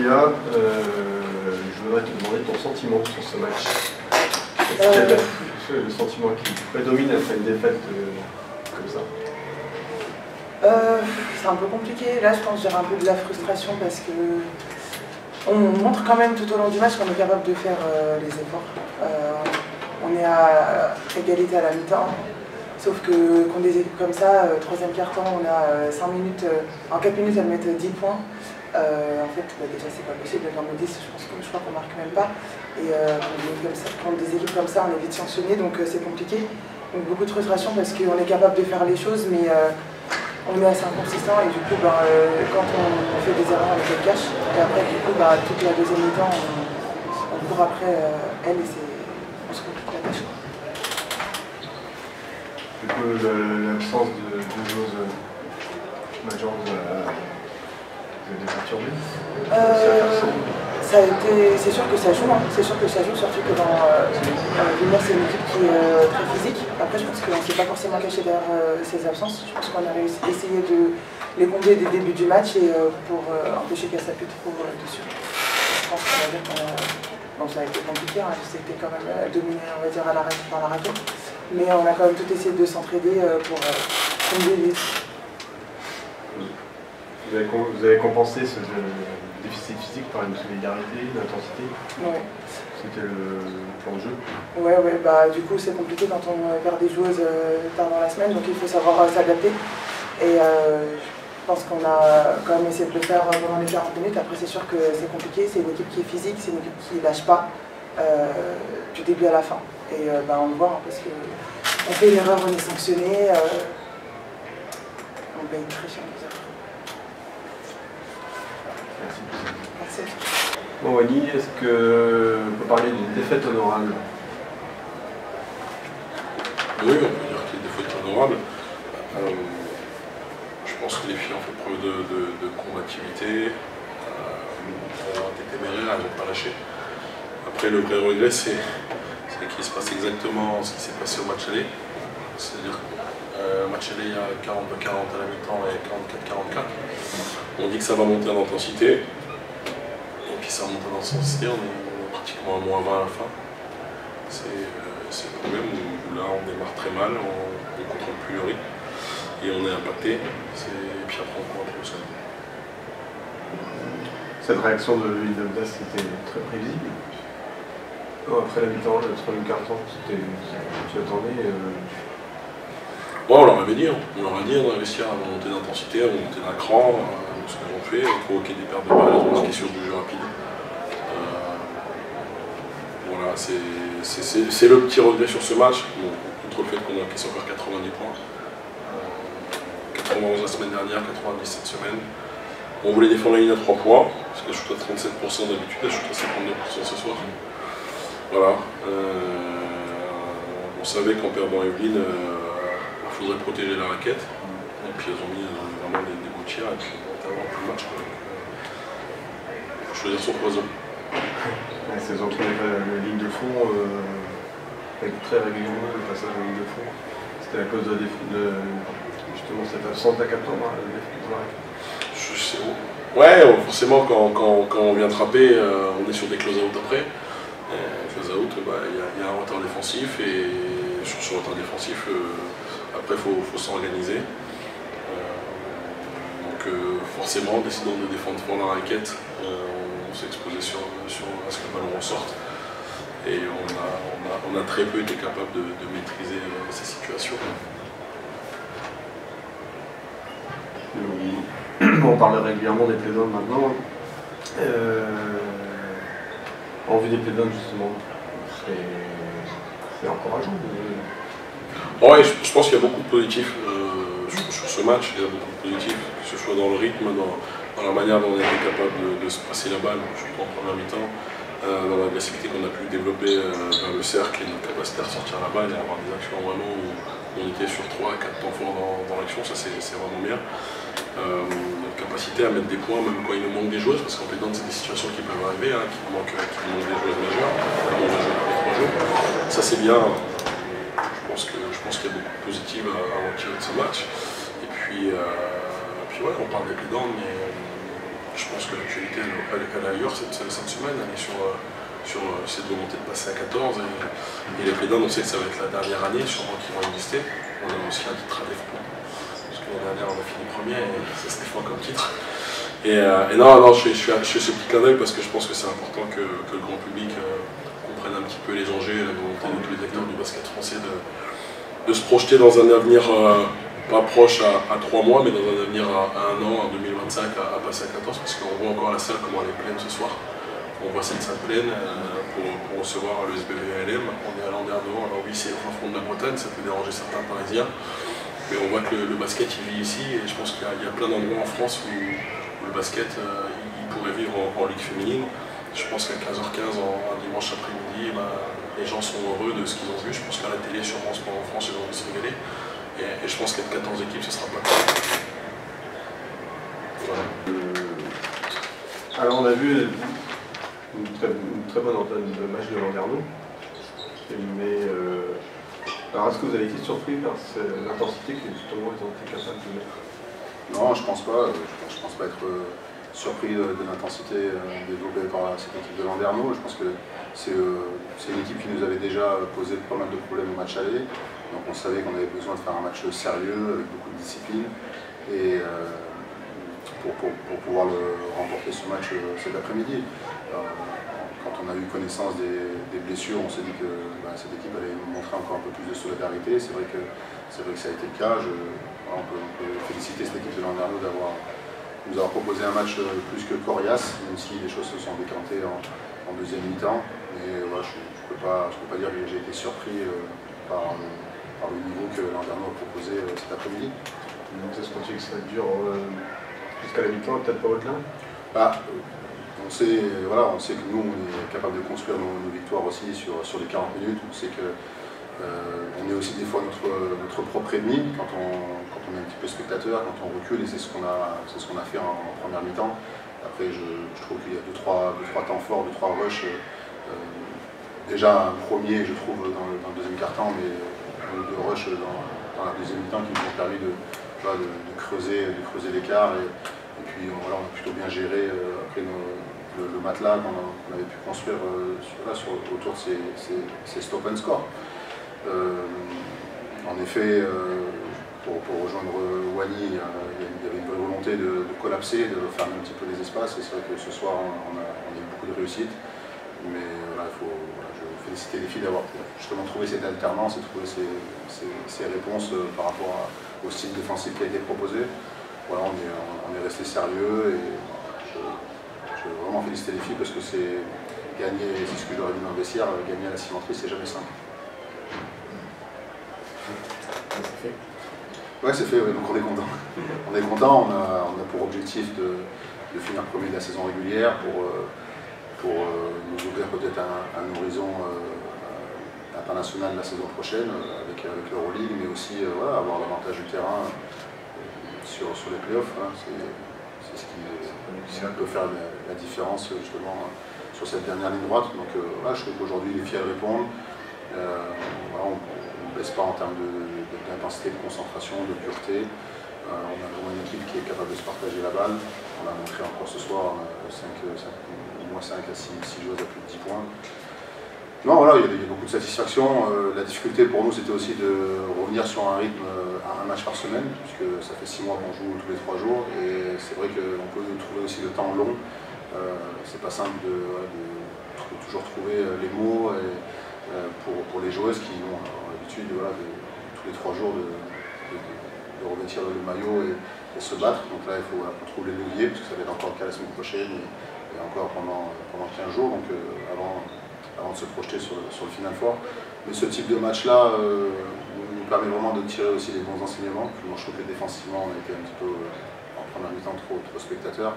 Kia, je voudrais te demander ton sentiment sur ce match. Quel est le sentiment qui prédomine après une défaite comme ça? C'est un peu compliqué. Là, je pense que j'ai un peu de la frustration parce que on montre quand même tout au long du match qu'on est capable de faire les efforts. On est à égalité à la mi-temps. Sauf que contre des équipes comme ça, troisième quart-temps, on a 5 minutes, en 4 minutes elles mettent 10 points. En fait, déjà c'est pas possible, dans nos 10, je crois qu'on marque même pas. Et contre des équipes comme ça, on est vite sanctionné, donc c'est compliqué. Donc beaucoup de frustration parce qu'on est capable de faire les choses, mais on est assez inconsistant et du coup, quand on fait des erreurs, on les cache. Et après, du coup, toute la deuxième mi-temps, on court après elle et on se complique la tâche. Du coup, l'absence de joueuses majeures vous a perturbé? C'est sûr que ça joue, hein. C'est sûr que ça joue, surtout que Villeneuve c'est une équipe qui est très physique. Après je pense qu'on ne s'est pas forcément caché derrière ses absences. Je pense qu'on a essayé de les combler dès le début du match et pour empêcher qu'elles s'appuient trop dessus. Je pense qu'on va dire bon, ça a été compliqué, hein. C'était quand même dominé on va dire, par la raquette. Mais on a quand même tout essayé de s'entraider pour combler les... Vous avez compensé ce déficit physique par une solidarité, une intensité? Oui. C'était le plan de jeu? Ouais, du coup c'est compliqué quand on perd des joueuses tard dans la semaine, donc il faut savoir s'adapter. Et je pense qu'on a quand même essayé de le faire pendant les 40 minutes. Après c'est sûr que c'est compliqué, c'est une équipe qui est physique, c'est une équipe qui ne lâche pas du début à la fin. Et on le voit, hein, parce qu'on fait une erreur, on est sanctionné, on paye très cher les erreurs. Merci. Bon, Wally, est-ce qu'on peut parler d'une défaite honorable? Oui, on peut dire que les défaites honorables. Je pense que les filles ont fait preuve de combativité, ont été téméraires, elles n'ont pas lâché. Après, le vrai regret, c'est qu'il se passe exactement ce qui s'est passé au match aller. C'est-à-dire au match aller, il y a 42-40 à la mi-temps et 44-44. On dit que ça va monter en intensité. Et puis ça monte en intensité, on est pratiquement à -20 à la fin. C'est le problème où là on démarre très mal, on ne contrôle plus le rythme. Et on est impacté. Et puis après on court tout ça. Cette réaction de Louis Dabdas était très prévisible. Après la mi-temps, le troisième quart-temps, tu attendais Ouais, on leur avait dit, on a investi à monter d'intensité, à monter d'un cran, ce qu'elles ont fait, provoquer des pertes de balles, elles ont marqué sur du jeu rapide. Voilà, c'est le petit regret sur ce match, contre le fait qu'on a encaissé encore 90 points. 91 la semaine dernière, 90 cette semaine. On voulait défendre la ligne à 3 points, parce qu'elle shoot à 37% d'habitude, elle shoot à 52% ce soir. Voilà. On savait qu'en perdant Evelyne, il faudrait protéger la raquette. Et puis elles ont mis vraiment des gouttières et puis on a plus le match. Il faut choisir son poison. Elles ont trouvé la ligne de fond très régulièrement, le passage en ligne de fond. C'était à cause de justement cette absence d'accaparement dans la raquette. Je sais où. Ouais, forcément quand on vient trapper, on est sur des close-out après. Close-out, il y a un retard défensif et sur ce retard défensif, après il faut s'organiser. Donc forcément, en décidant de défendre fort la raquette, on s'est exposé à ce que le ballon ressorte. Et on a très peu été capable de maîtriser ces situations. On parle régulièrement des play-downs maintenant. En vue des play-downs justement, c'est encourageant. Ouais, je pense qu'il y a beaucoup de positifs sur ce match. Il y a beaucoup de positifs, que ce soit dans le rythme, dans la manière dont on a été capable de se passer la balle, surtout en première mi-temps, dans l'agressivité qu'on a pu développer vers le cercle et notre capacité à ressortir la balle et avoir des actions vraiment où on était sur 3 à 4 temps forts dans l'action, ça c'est vraiment bien. Notre capacité à mettre des points même quand il nous manque des joueuses, parce qu'en fait c'est des situations qui peuvent arriver, hein, qu'il nous manque des joueuses majeures, comme on a joué pour 3 jours. Ça c'est bien, je pense qu'il y a beaucoup de positives à retirer de ce match. Et puis ouais, on parle des play-downs, mais je pense que l'actualité elle est ailleurs cette semaine, elle est sur cette volonté de passer à 14 et les Pédins, on sait que ça va être la dernière année sûrement qu'ils vont exister. On a aussi un titre à défendre. Parce que l'année dernière on a fini premier et ça se défend comme titre. Et non, je fais ce petit clin d'œil parce que je pense que c'est important que le grand public comprenne un petit peu les enjeux et la volonté de tous les acteurs du basket français de se projeter dans un avenir pas proche à 3 mois, mais dans un avenir à 1 an, en 2025, à passer à 14, parce qu'on voit encore la salle comment elle est pleine ce soir. On voit cette salle pleine pour recevoir le SBVLM. On est à Landerneau, alors oui c'est au fin fond de la Bretagne, ça peut déranger certains Parisiens, mais on voit que le basket il vit ici et je pense qu'il y a plein d'endroits en France où le basket il pourrait vivre en ligue féminine. Je pense qu'à 15h15 un dimanche après-midi, les gens sont heureux de ce qu'ils ont vu. Je pense qu'à la télé, sûrement en sport en France, ils ont envie de se régaler. Et je pense qu'être 14 équipes, ce sera pas cool. Voilà. Alors on a vu une très bonne entame de match de Landerneau. Mais alors est-ce que vous avez été surpris par l'intensité que justement ils ont été capables de mettre? Non, je pense pas. Je pense pas être surpris de l'intensité développée par cette équipe de Landerneau. Je pense que c'est une équipe qui nous avait déjà posé pas mal de problèmes au match aller. Donc on savait qu'on avait besoin de faire un match sérieux, avec beaucoup de discipline. Et pour pouvoir remporter ce match cet après-midi. Quand on a eu connaissance des blessures, on s'est dit que cette équipe allait nous montrer encore un peu plus de solidarité. C'est vrai que ça a été le cas. On peut féliciter cette équipe de Landerneau nous avoir proposé un match plus que coriace, même si les choses se sont décantées en deuxième mi-temps. Mais voilà, je ne peux pas dire que j'ai été surpris par le niveau que Landerneau a proposé cet après-midi. Donc est-ce qu'on sait que ça dure jusqu'à la mi-temps et peut-être pas au-delà? On sait que nous, on est capable de construire nos victoires aussi sur les 40 minutes. On sait que on est aussi des fois notre propre ennemi quand on est un petit peu spectateur, quand on recule, et c'est ce qu'on a fait en première mi-temps. Après, je trouve qu'il y a 2-3 temps forts, 2-3 rushs. Déjà un premier, je trouve, dans le deuxième quart-temps, mais 2 rushs dans la deuxième mi-temps qui nous ont permis de creuser l'écart. Et puis voilà, on a plutôt bien géré après le matelas qu'on avait pu construire autour de ces stop and score. En effet, pour rejoindre Wany, il y avait une vraie volonté de collapser, de fermer un petit peu les espaces. Et c'est vrai que ce soir, on a eu beaucoup de réussite. Mais là, je veux féliciter les filles d'avoir justement trouvé cette alternance et trouvé ces réponses par rapport au style défensif qui a été proposé. Voilà, on est resté sérieux et je veux vraiment féliciter les filles parce que c'est gagner, c'est ce que j'aurais dit dans le vestiaire, gagner à la cimenterie, c'est jamais simple. C'est fait. Ouais, c'est fait, ouais, donc on est content. On est content, on a pour objectif de finir premier de la saison régulière pour nous ouvrir peut-être un horizon international la saison prochaine avec l'Euroleague, mais aussi avoir l'avantage du terrain sur les playoffs. Hein. C'est ce qui peut faire la différence justement sur cette dernière ligne droite. Donc je trouve qu'aujourd'hui les filles répondent. On ne baisse pas en termes d'intensité, de concentration, de pureté. On a vraiment une équipe qui est capable de se partager la balle. On l'a montré encore ce soir, au moins 5 à 6 joueuses à plus de 10 points. Non, voilà, il y a beaucoup de satisfaction. La difficulté pour nous, c'était aussi de revenir sur un rythme à un match par semaine, puisque ça fait 6 mois qu'on joue tous les 3 jours. Et c'est vrai qu'on peut trouver aussi le temps long. C'est pas simple de toujours trouver les mots pour les joueuses qui ont l'habitude tous les 3 jours de revêtir le maillot et se battre. Donc là, il faut qu'on trouve les leviers, parce que ça va être encore le cas la semaine prochaine et encore pendant 15 jours, donc avant de se projeter sur le Final Four. Mais ce type de match-là nous permet vraiment de tirer aussi les bons enseignements. Moi, je trouve que défensivement, on a été un petit peu, en première mi-temps, trop spectateurs.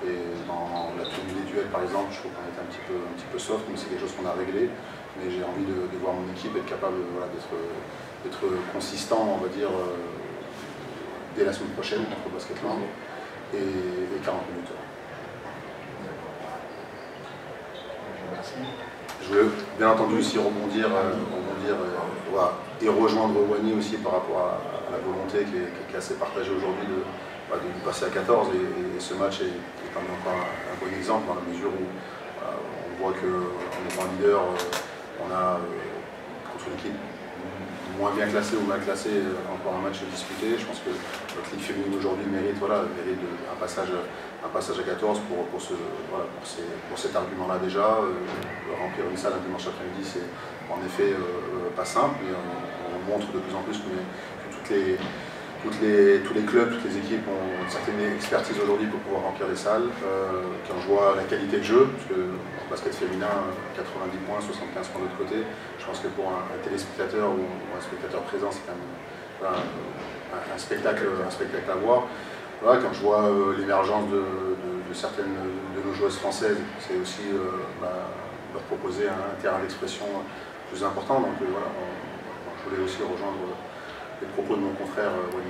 Et dans la tenue des duels, par exemple, je trouve qu'on était un petit peu soft, mais c'est quelque chose qu'on a réglé. Mais j'ai envie de voir mon équipe être capable d'être consistant, on va dire, dès la semaine prochaine contre Basketland et 40 minutes. Merci. Je veux bien entendu aussi rebondir et rejoindre Wany aussi par rapport à la volonté qui est assez partagée aujourd'hui de passer à 14 et ce match est encore un bon exemple dans la mesure où on voit qu'en étant leader, on a contre une équipe moins bien classée ou mal classée encore un match disputé. Je pense que notre ligue féminine aujourd'hui mérite un passage à 14 pour cet argument-là déjà. Remplir une salle un dimanche après-midi, c'est en effet pas simple. Et on montre de plus en plus que tous les clubs, toutes les équipes ont une certaine expertise aujourd'hui pour pouvoir remplir les salles. Quand je vois la qualité de jeu, parce que en basket féminin, 90 points, 75 points de l'autre côté, je pense que pour un téléspectateur ou un spectateur présent, c'est quand même un spectacle à voir. Voilà, quand je vois l'émergence de certaines de nos joueuses françaises, c'est aussi leur proposer un terrain d'expression plus important. Donc voilà, je voulais aussi rejoindre les propos de mon confrère Wally.